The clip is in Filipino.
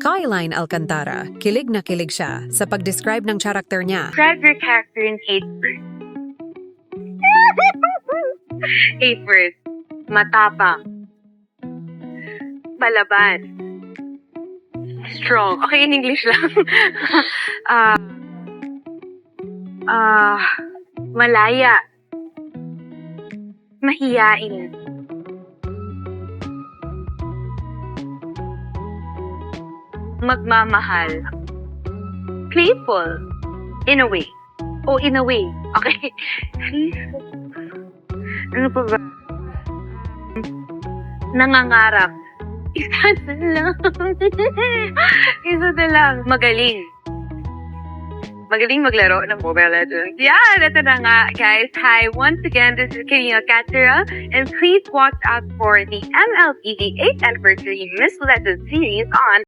Kailine Alcantara, kilig na kilig siya sa pag-describe ng karakter niya. Describe your character in 8 words. 8 words. Matapang. Palaban. Strong. Okay, in English lang. Malaya. Mahiyain. Magmamahal. Playful. In a way. Oh, in a way. Okay. Ano pa ba? Nangangarap. Isa na lang. Isa na lang. Magaling. Magaling maglaro ng Mobile Legends. Yeah, ito na nga, guys. Hi, once again, this is Karina Catera, and please watch out for the MLB 8th Anniversary Miss Legends series on